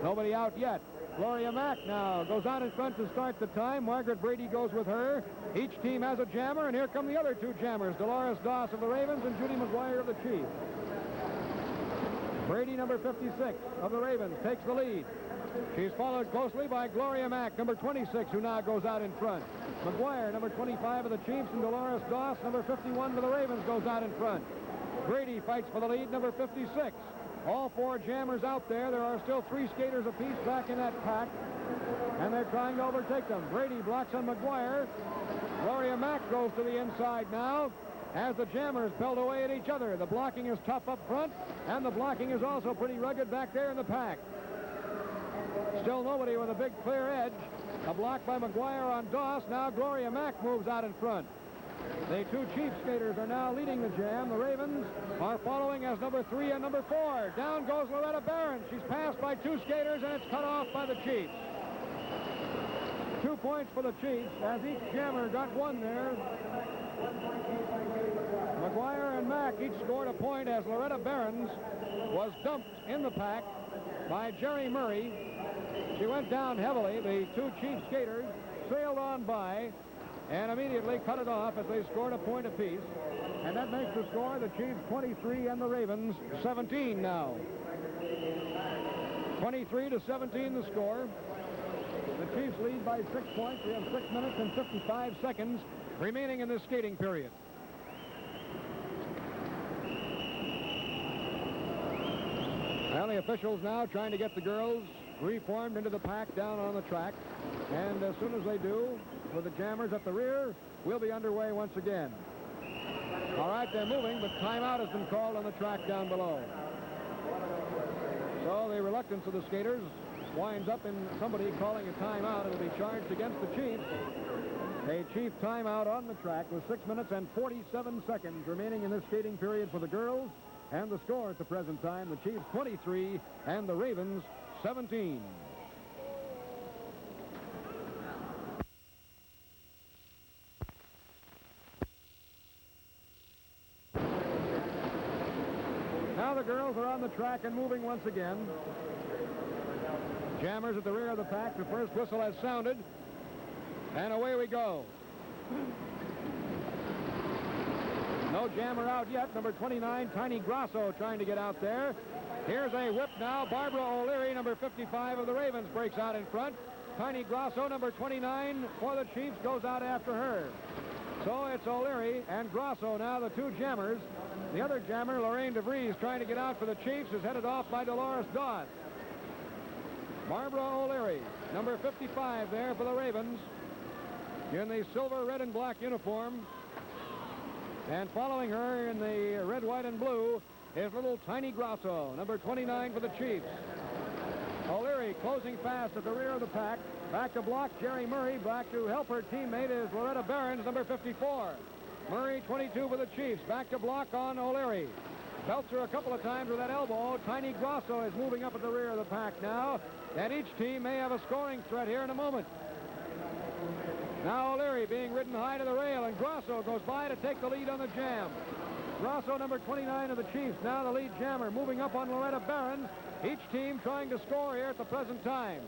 Nobody out yet. Gloria Mack now goes out in front to start the time. Margaret Brady goes with her. Each team has a jammer, and here come the other two jammers, Dolores Doss of the Ravens and Judy McGuire of the Chiefs. Brady, number 56 of the Ravens, takes the lead. She's followed closely by Gloria Mack, number 26, who now goes out in front. McGuire, number 25 of the Chiefs, and Dolores Doss, number 51 for the Ravens, goes out in front. Brady fights for the lead, number 56. All four jammers out there. There are still three skaters apiece back in that pack, and they're trying to overtake them. Brady blocks on McGuire. Gloria Mack goes to the inside now as the jammers pelt away at each other. The blocking is tough up front, and the blocking is also pretty rugged back there in the pack. Still nobody with a big clear edge. A block by McGuire on Doss. Now Gloria Mack moves out in front. The two Chief skaters are now leading the jam. The Ravens are following as number 3 and number 4. Down goes Loretta Barron. She's passed by 2 skaters, and it's cut off by the Chiefs. 2 points for the Chiefs, as each jammer got 1 there. McGuire and Mack each scored a point as Loretta Barron was dumped in the pack by Jerry Murray. She went down heavily. The 2 Chief skaters sailed on by and immediately cut it off as they scored a point apiece. And that makes the score, the Chiefs 23 and the Ravens 17 now. 23-17 the score. The Chiefs lead by 6 points. We have 6 minutes and 55 seconds remaining in this skating period. Well, the officials now trying to get the girls reformed into the pack down on the track. And as soon as they do, with the jammers at the rear, we'll be underway once again. All right, they're moving, but timeout has been called on the track down below. So the reluctance of the skaters winds up in somebody calling a timeout. It'll be charged against the Chiefs. A Chief timeout on the track with 6 minutes and 47 seconds remaining in this skating period for the girls. And the score at the present time, the Chiefs 23 and the Ravens 17. Now the girls are on the track and moving once again. Jammers at the rear of the pack. The first whistle has sounded. And away we go. No jammer out yet. Number 29, Tiny Grosso, trying to get out there. Here's a whip now. Barbara O'Leary, number 55 of the Ravens, breaks out in front. Tiny Grosso, number 29 for the Chiefs, goes out after her. So it's O'Leary and Grosso now, the 2 jammers. The other jammer, Lorraine DeVries, trying to get out for the Chiefs, is headed off by Dolores Doss. Barbara O'Leary, number 55 there for the Ravens, in the silver, red, and black uniform. And following her in the red, white, and blue is little Tiny Grosso, number 29 for the Chiefs. O'Leary closing fast at the rear of the pack. Back to block Jerry Murray. Back to help her teammate is Loretta Barron, number 54. Murray, 22 for the Chiefs. Back to block on O'Leary. Belts her a couple of times with that elbow. Tiny Grosso is moving up at the rear of the pack now. And each team may have a scoring threat here in a moment. Now O'Leary being ridden high to the rail, and Grosso goes by to take the lead on the jam. Grosso, number 29 of the Chiefs, now the lead jammer, moving up on Loretta Barron. Each team trying to score here at the present time.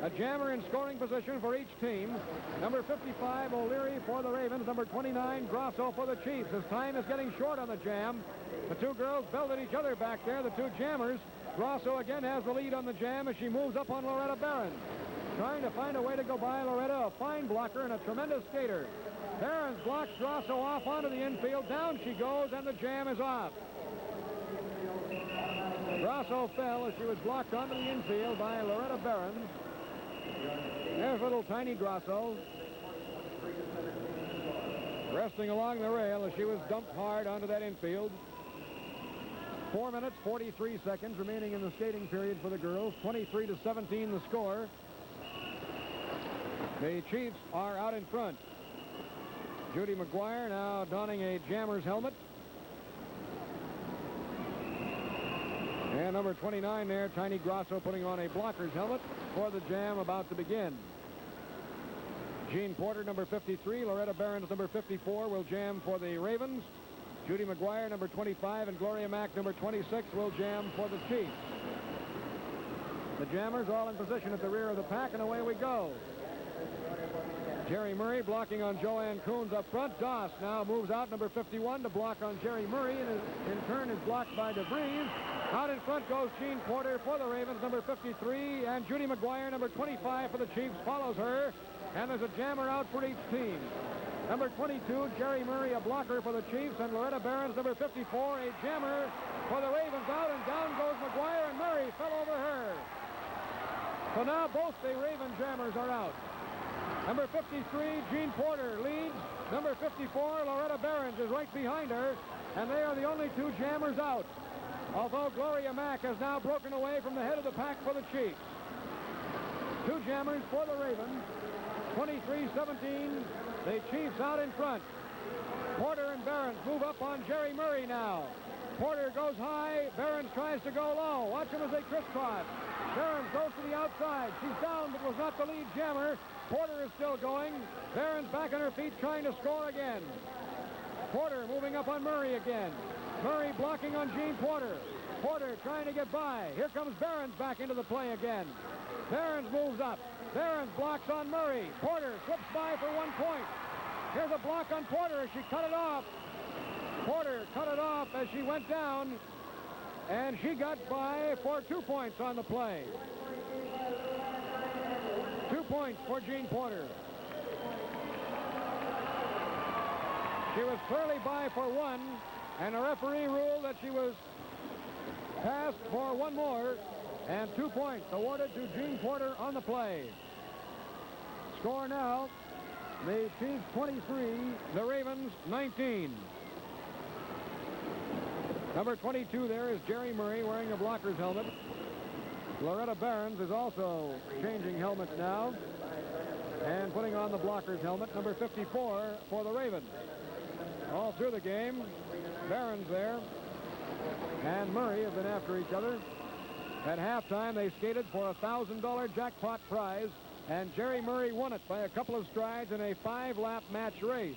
A jammer in scoring position for each team. Number 55, O'Leary for the Ravens. Number 29, Grosso for the Chiefs. As time is getting short on the jam, the 2 girls belted each other back there, the 2 jammers. Grosso again has the lead on the jam as she moves up on Loretta Barron. Trying to find a way to go by Loretta, a fine blocker and a tremendous skater. Barron blocks Grosso off onto the infield. Down she goes, and the jam is off. Grosso fell as she was blocked onto the infield by Loretta Barron. There's little Tiny Grosso, resting along the rail as she was dumped hard onto that infield. 4 minutes, 43 seconds remaining in the skating period for the girls. 23-17 the score. The Chiefs are out in front. Judy McGuire now donning a jammer's helmet. And number 29 there, Tiny Grosso, putting on a blocker's helmet for the jam about to begin. Jean Porter, number 53, Loretta Barron's number 54, will jam for the Ravens. Judy McGuire, number 25, and Gloria Mack, number 26, will jam for the Chiefs. The jammers all in position at the rear of the pack, and away we go. Jerry Murray blocking on Joanne Coons up front. Doss now moves out, number 51, to block on Jerry Murray, and in turn is blocked by DeVries. Out in front goes Jean Porter for the Ravens, number 53, and Judy McGuire, number 25 for the Chiefs, follows her, and there's a jammer out for each team. Number 22, Jerry Murray, a blocker for the Chiefs, and Loretta Barron's number 54, a jammer for the Ravens out, and down goes McGuire, and Murray fell over her. So now both the Raven jammers are out. Number 53, Jean Porter leads. Number 54, Loretta Barron's is right behind her, and they are the only 2 jammers out. Although Gloria Mack has now broken away from the head of the pack for the Chiefs. Two jammers for the Ravens. 23-17. The Chiefs out in front. Porter and Behrens move up on Jerry Murray now. Porter goes high. Behrens tries to go low. Watch him as they crisscross. Behrens goes to the outside. She's down, but was not the lead jammer. Porter is still going. Behrens back on her feet trying to score again. Porter moving up on Murray again. Murray blocking on Gene Porter. Porter trying to get by. Here comes Behrens back into the play again. Behrens moves up. Behrens blocks on Murray. Porter slips by for 1 point. Here's a block on Porter as she cut it off. Porter cut it off as she went down, and she got by for 2 points on the play. 2 points for Gene Porter. She was clearly by for 1, and the referee ruled that she was passed for 1 more, and 2 points awarded to Gene Porter on the play. Score now, the Chiefs 23, the Ravens 19. Number 22 there is Jerry Murray wearing a blocker's helmet. Loretta Behrens is also changing helmets now and putting on the blocker's helmet, number 54 for the Ravens. All through the game, Behrens there and Murray have been after each other. At halftime, they skated for a $1,000 jackpot prize, and Jerry Murray won it by a couple of strides in a 5-lap match race.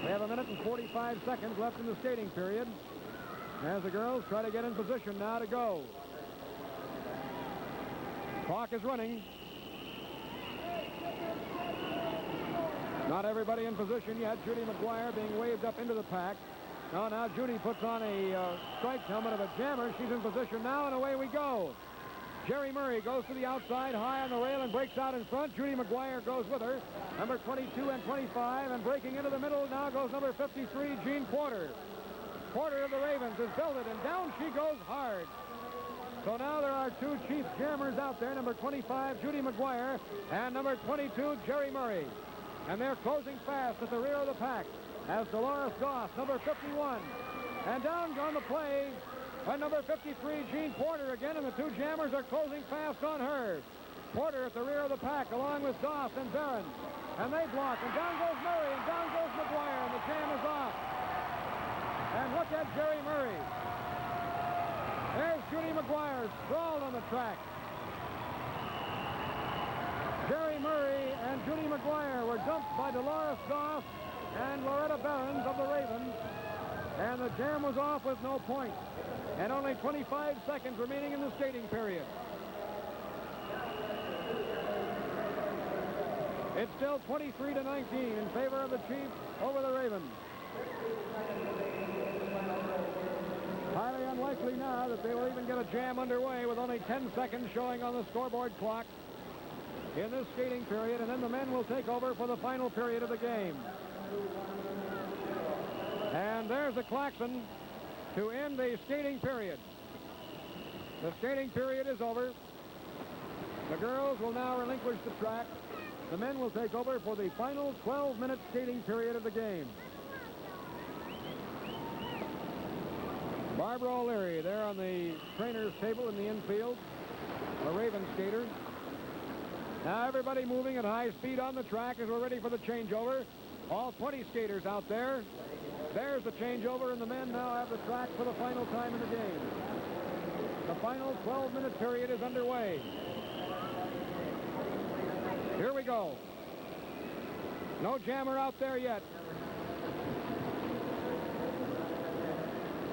They have 1 minute and 45 seconds left in the skating period as the girls try to get in position now to go. Clock is running. Not everybody in position yet. Judy McGuire being waved up into the pack. Now Judy puts on a striped helmet of a jammer. She's in position now, and away we go. Jerry Murray goes to the outside, high on the rail, and breaks out in front. Judy McGuire goes with her. Number 22 and 25, and breaking into the middle now goes number 53, Gene Porter. Porter of the Ravens is belted, and down she goes hard. So now there are 2 Chief jammers out there, number 25, Judy McGuire, and number 22, Jerry Murray. And they're closing fast at the rear of the pack as Dolores Goss, number 51. And down on the play by number 53, Gene Porter again, and the 2 jammers are closing fast on her. Porter at the rear of the pack along with Goss and Behrens. And they block, and down goes Murray, and down goes McGuire, and the jam is off. And look at Jerry Murray. There's Judy McGuire sprawled on the track. Jerry Murray and Judy McGuire were dumped by Dolores Goss and Loretta Behrens of the Ravens. And the jam was off with no points. And only 25 seconds remaining in the skating period. It's still 23-19 in favor of the Chiefs over the Ravens. Highly unlikely now that they will even get a jam underway with only 10 seconds showing on the scoreboard clock in this skating period, and then the men will take over for the final period of the game. And there's a klaxon to end the skating period. The skating period is over. The girls will now relinquish the track. The men will take over for the final 12-minute skating period of the game. Barbara O'Leary there on the trainer's table in the infield, a Raven skater. Now everybody moving at high speed on the track as we're ready for the changeover. All 20 skaters out there. There's the changeover, and the men now have the track for the final time in the game. The final 12-minute period is underway. Here we go. No jammer out there yet.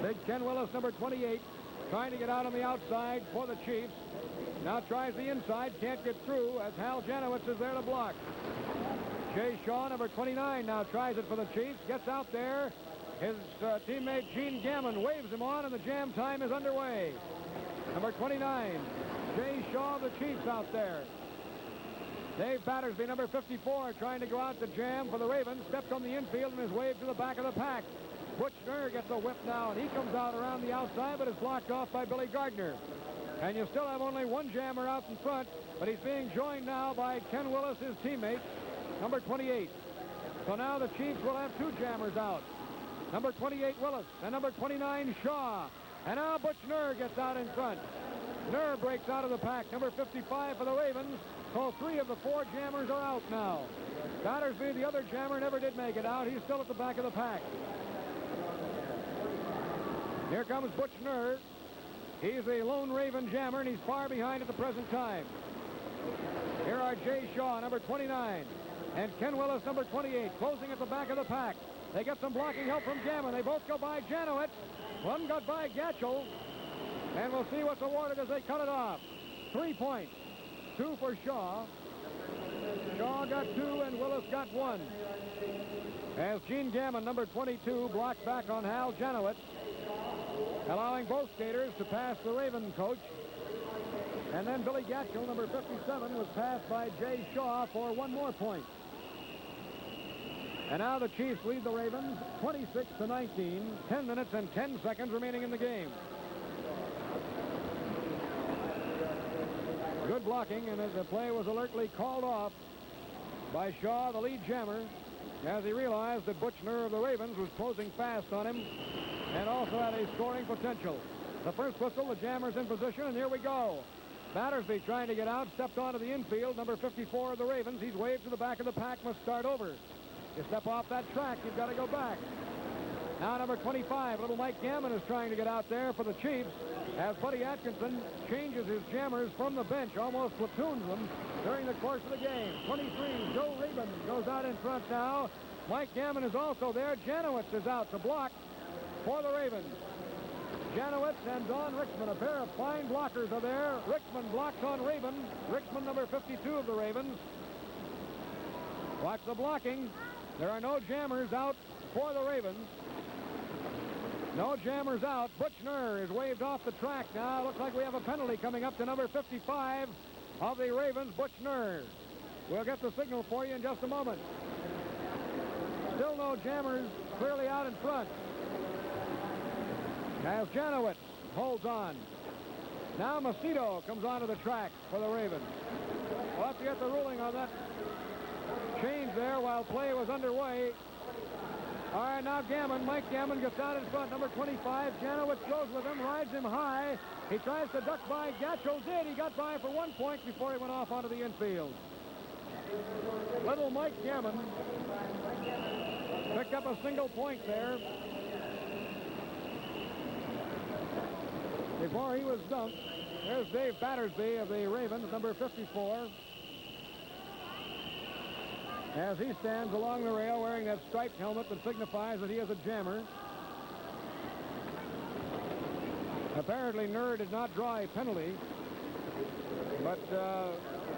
Big Ken Willis, number 28, trying to get out on the outside for the Chiefs. Now tries the inside, can't get through as Hal Janowitz is there to block. Jay Shaw, number 29, now tries it for the Chiefs, gets out there. His teammate Gene Gammon waves him on, and the jam time is underway. Number 29, Jay Shaw, the Chiefs out there. Dave Battersby, number 54, trying to go out to jam for the Ravens, steps on the infield and is waved to the back of the pack. Butch Schnurr gets a whip now, and he comes out around the outside, but is blocked off by Billy Gardner. And you still have only 1 jammer out in front, but he's being joined now by Ken Willis, his teammate, number 28. So now the Chiefs will have 2 jammers out. Number 28, Willis, and number 29, Shaw. And now Butch Schnurr gets out in front. Nur breaks out of the pack. Number 55 for the Ravens. So 3 of the 4 jammers are out now. Battersby, the other jammer, never did make it out. He's still at the back of the pack. Here comes Butch Nur. He's a lone Raven jammer, and he's far behind at the present time. Here are Jay Shaw, number 29, and Ken Willis, number 28, closing at the back of the pack. They get some blocking help from Gammon. They both go by Janowitz. One got by Gatchel, and we'll see what's awarded as they cut it off. 3 points, 2 for Shaw. Shaw got 2, and Willis got 1. As Gene Gammon, number 22, blocked back on Hal Janowitz, allowing both skaters to pass the Raven coach. And then Billy Gatchel, number 57, was passed by Jay Shaw for 1 more point. And now the Chiefs lead the Ravens 26-19, 10 minutes and 10 seconds remaining in the game. Good blocking, and as the play was alertly called off by Shaw, the lead jammer, as he realized that Butch Nur of the Ravens was closing fast on him and also had a scoring potential. The first whistle, the jammer's in position, and here we go. Battersby trying to get out, stepped onto the infield. Number 54 of the Ravens. He's waved to the back of the pack, must start over. You step off that track, you've got to go back. Now number 25, little Mike Gammon, is trying to get out there for the Chiefs as Buddy Atkinson changes his jammers from the bench, almost platoons them during the course of the game. 23, Joe Reben goes out in front now. Mike Gammon is also there. Janowitz is out to block for the Ravens. Janowitz and Don Rickman, a pair of fine blockers, are there. Rickman blocks on Raven. Rickman, number 52 of the Ravens. Watch the blocking. There are no jammers out for the Ravens. No jammers out. Butch Nur is waved off the track now. Looks like we have a penalty coming up to number 55 of the Ravens, Butch Nur. We'll get the signal for you in just a moment. Still no jammers clearly out in front. As Janowitz holds on. Now Macedo comes onto the track for the Ravens. We'll have to get the ruling on that change there while play was underway. All right, now Gammon, Mike Gammon gets out in front, number 25. Janowitz goes with him, rides him high. He tries to duck by. Gatchel did. He got by for 1 point before he went off onto the infield. Little Mike Gammon picked up a single point there before he was dumped. There's Dave Battersby of the Ravens, number 54. As he stands along the rail wearing that striped helmet that signifies that he is a jammer. Apparently Nur did not draw a penalty, but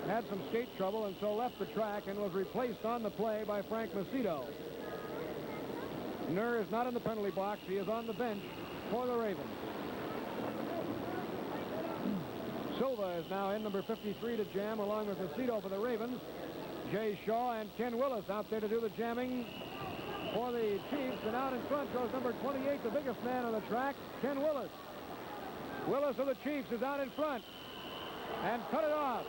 had some skate trouble and so left the track and was replaced on the play by Frank Macedo. Nur is not in the penalty box. He is on the bench for the Ravens. Silva is now in, number 53, to jam along with Macedo for the Ravens. Jay Shaw and Ken Willis out there to do the jamming for the Chiefs. And out in front goes number 28, the biggest man on the track, Ken Willis. Willis of the Chiefs is out in front and cut it off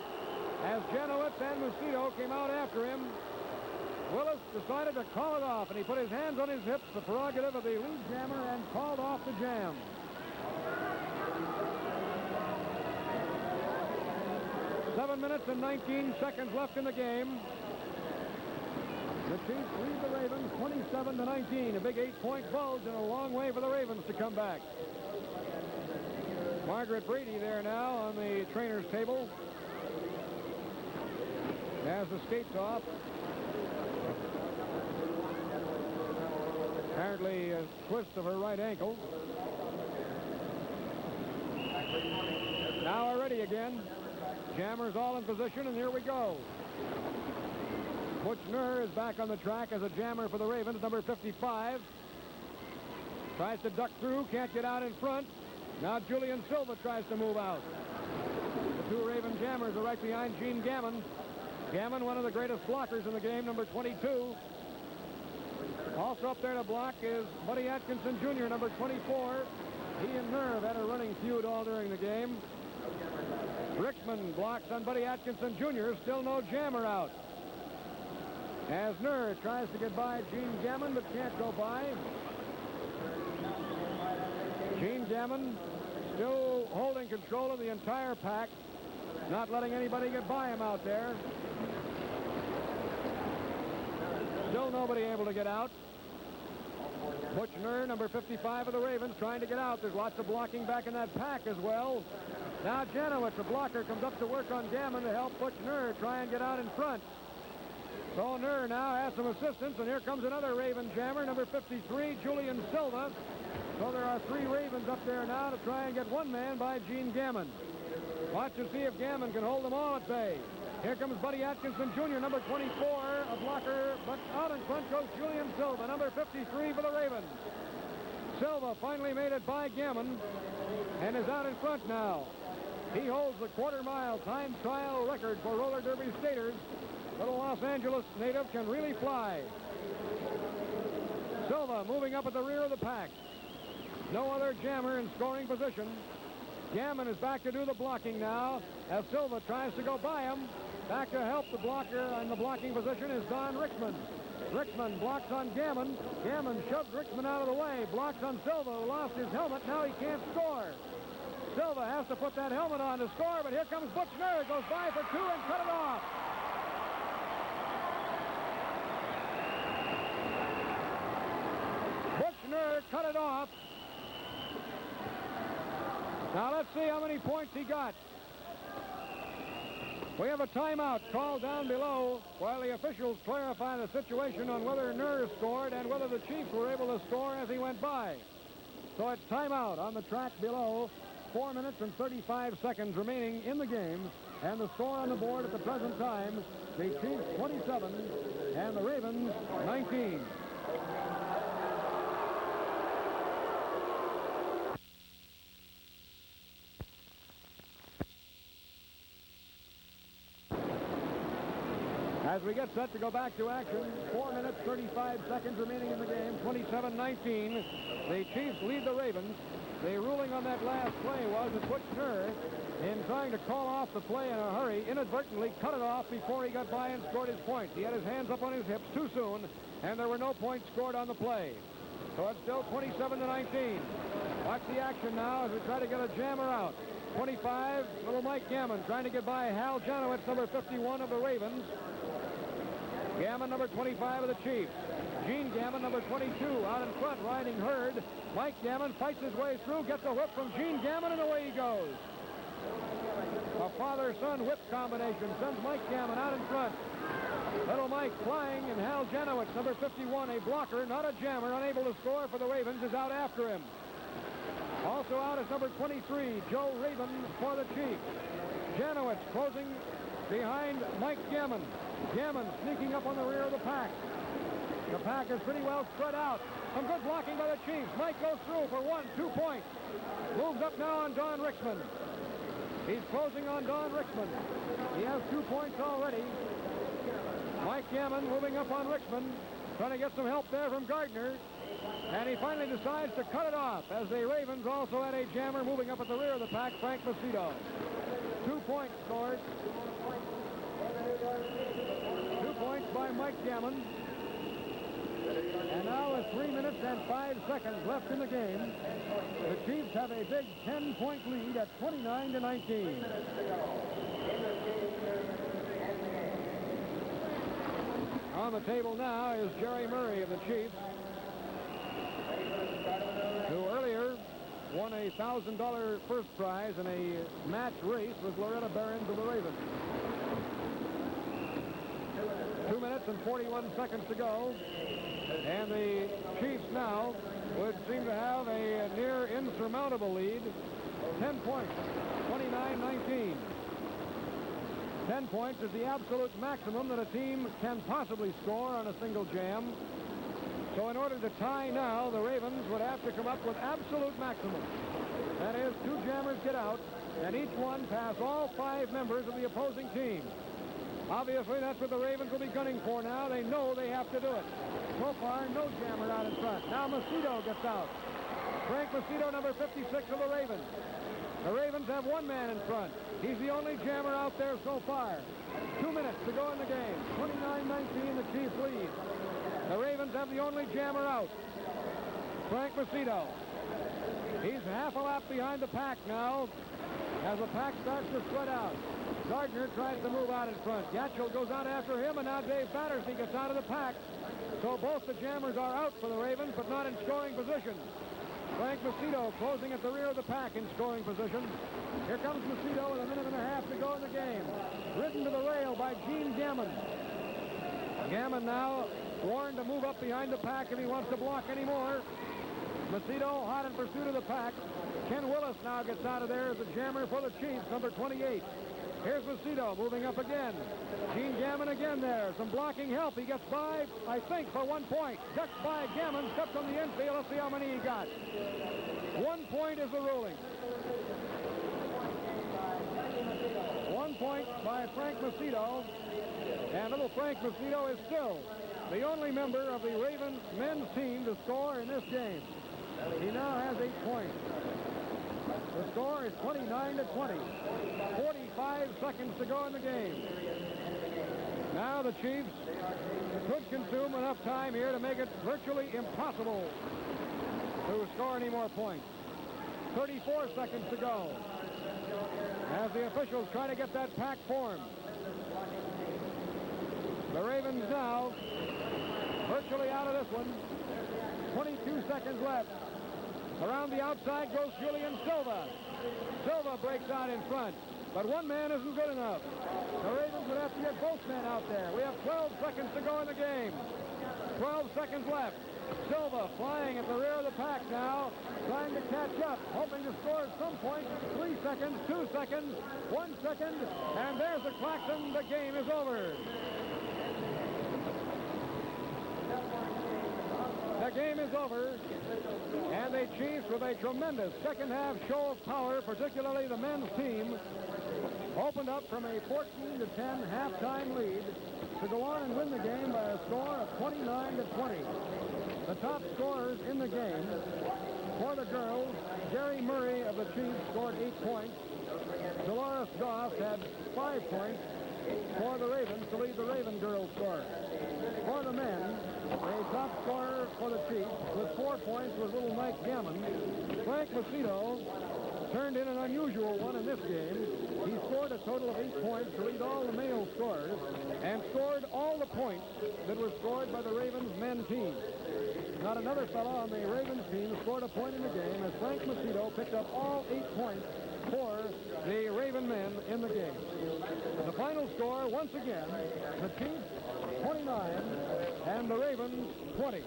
as Janowitz and Macedo came out after him. Willis decided to call it off, and he put his hands on his hips, the prerogative of the lead jammer, and called off the jam. Seven minutes and 19 seconds left in the game. The Chiefs lead the Ravens 27-19. A big 8-point bulge and a long way for the Ravens to come back. Margaret Brady there now on the trainer's table as the skates off. Apparently a twist of her right ankle. Now we're ready again. Jammers all in position, and here we go. Butch Nur is back on the track as a jammer for the Ravens, number 55. Tries to duck through, can't get out in front. Now Julian Silva tries to move out. The two Raven jammers are right behind Gene Gammon. Gammon, one of the greatest blockers in the game, number 22. Also up there to block is Buddy Atkinson Jr., number 24. He and Nur have had a running feud all during the game. Rickman blocks on Buddy Atkinson Jr., still no jammer out. As Nur tries to get by Gene Gammon, but can't go by. Gene Gammon Still holding control of the entire pack. Not letting anybody get by him out there. Still nobody able to get out. Butchner, number 55 of the Ravens, trying to get out. There's lots of blocking back in that pack as well. Now Janowitz, the blocker, comes up to work on Gammon to help Butchner try and get out in front. So Nur now has some assistance, and here comes another Raven jammer, number 53, Julian Silva. So there are 3 Ravens up there now to try and get one man by Gene Gammon. Watch and see if Gammon can hold them all at bay. Here comes Buddy Atkinson Jr., number 24, a blocker, but out in front goes Julian Silva, number 53 for the Ravens. Silva finally made it by Gammon and is out in front now. He holds the quarter-mile time trial record for roller derby staters. Little Los Angeles native can really fly. Silva moving up at the rear of the pack. No other jammer in scoring position. Gammon is back to do the blocking now as Silva tries to go by him. Back to help the blocker in the blocking position is Don Rickman. Rickman blocks on Gammon. Gammon shoves Rickman out of the way. Blocks on Silva, who lost his helmet. Now he can't score. Silva has to put that helmet on to score, but here comes Butchner. Goes by for 2 and cut it off. Butchner cut it off. Now let's see how many points he got. We have a timeout called down below while the officials clarify the situation on whether Nur scored and whether the Chiefs were able to score as he went by. So it's timeout on the track below. 4 minutes and 35 seconds remaining in the game. And the score on the board at the present time, the Chiefs 27 and the Ravens 19. As we get set to go back to action, 4 minutes, 35 seconds remaining in the game, 27-19. The Chiefs lead the Ravens. The ruling on that last play was that Butchner, in trying to call off the play in a hurry, inadvertently cut it off before he got by and scored his points. He had his hands up on his hips too soon, and there were no points scored on the play. So it's still 27-19. Watch the action now as we try to get a jammer out. 25, little Mike Gammon trying to get by Hal Janowitz, number 51 of the Ravens. Gammon, number 25 of the Chiefs. Gene Gammon, number 22, out in front, riding herd. Mike Gammon fights his way through, gets a whip from Gene Gammon, and away he goes. A father-son whip combination sends Mike Gammon out in front. Little Mike flying, and Hal Janowitz, number 51, a blocker, not a jammer, unable to score for the Ravens, is out after him. Also out is number 23, Joe Raven for the Chiefs. Janowitz closing behind Mike Gammon. Gammon sneaking up on the rear of the pack. The pack is pretty well spread out. Some good blocking by the Chiefs. Mike goes through for 2 points. Moves up now on Don Rickman. He's closing on Don Rickman. He has 2 points already. Mike Gammon moving up on Rickman, trying to get some help there from Gardner. And he finally decides to cut it off as the Ravens also had a jammer moving up at the rear of the pack, Frank Macedo. 2 points scored. 2 points by Mike Gammon. And now with 3 minutes and 5 seconds left in the game, the Chiefs have a big 10-point lead at 29-19. On the table now is Jerry Murray of the Chiefs, who earlier won a $1,000 first prize in a match race with Loretta Behrens of the Ravens. 2 minutes and 41 seconds to go. And the Chiefs now would seem to have a near insurmountable lead. 10 points, 29-19. 10 points is the absolute maximum that a team can possibly score on a single jam. So in order to tie now, the Ravens would have to come up with absolute maximum. That is, 2 jammers get out, and each one pass all 5 members of the opposing team. Obviously, that's what the Ravens will be gunning for now. They know they have to do it. So far, no jammer out in front. Now Macedo gets out. Frank Macedo, number 56 of the Ravens. The Ravens have 1 man in front. He's the only jammer out there so far. 2 minutes to go in the game. 29-19, the Chiefs lead. The Ravens have the only jammer out, Frank Macedo. He's half a lap behind the pack now as the pack starts to spread out. Gardner tries to move out in front. Gatchell goes out after him, and now Dave Battersby gets out of the pack. So both the jammers are out for the Ravens, but not in scoring position. Frank Macedo closing at the rear of the pack in scoring position. Here comes Macedo with a minute and a half to go in the game. Ridden to the rail by Gene Gammon. Gammon now warned to move up behind the pack if he wants to block anymore. Macedo hot in pursuit of the pack. Ken Willis now gets out of there as a jammer for the Chiefs, number 28. Here's Macedo moving up again. Gene Gammon again there. Some blocking help. He gets by, I think, for 1 point. Ducked by Gammon, steps on the infield. Let's see how many he got. 1 point is the ruling. 1 point by Frank Macedo. And little Frank Macedo is still the only member of the Ravens men's team to score in this game. He now has 8 points. The score is 29-20. 45 seconds to go in the game. Now the Chiefs could consume enough time here to make it virtually impossible to score any more points. 34 seconds to go as the officials try to get that pack formed. The Ravens now virtually out of this one. 22 seconds left. Around the outside goes Julian Silva. Silva breaks out in front, but one man isn't good enough. The Ravens would have to get both men out there. We have 12 seconds to go in the game. 12 seconds left. Silva flying at the rear of the pack now, trying to catch up, hoping to score at some point. 3 seconds, 2 seconds, 1 second, and there's the klaxon. The game is over. The game is over, and the Chiefs, with a tremendous second-half show of power, particularly the men's team, opened up from a 14-10 halftime lead to go on and win the game by a score of 29-20. The top scorers in the game for the girls, Jerry Murray of the Chiefs scored 8 points. Dolores Goff had 5 points for the Ravens to lead the Raven girls score. For the men, a top scorer for the Chiefs with 4 points was little Mike Gammon. Frank Macedo turned in an unusual one in this game. He scored a total of 8 points to lead all the male scorers and scored all the points that were scored by the Ravens men team. Not another fellow on the Ravens team scored a point in the game as Frank Macedo picked up all 8 points for the Raven men in the game. The final score, once again, the Chiefs 29 and the Ravens 20.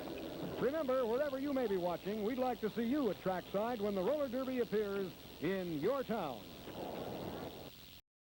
Remember, wherever you may be watching, we'd like to see you at trackside when the roller derby appears in your town.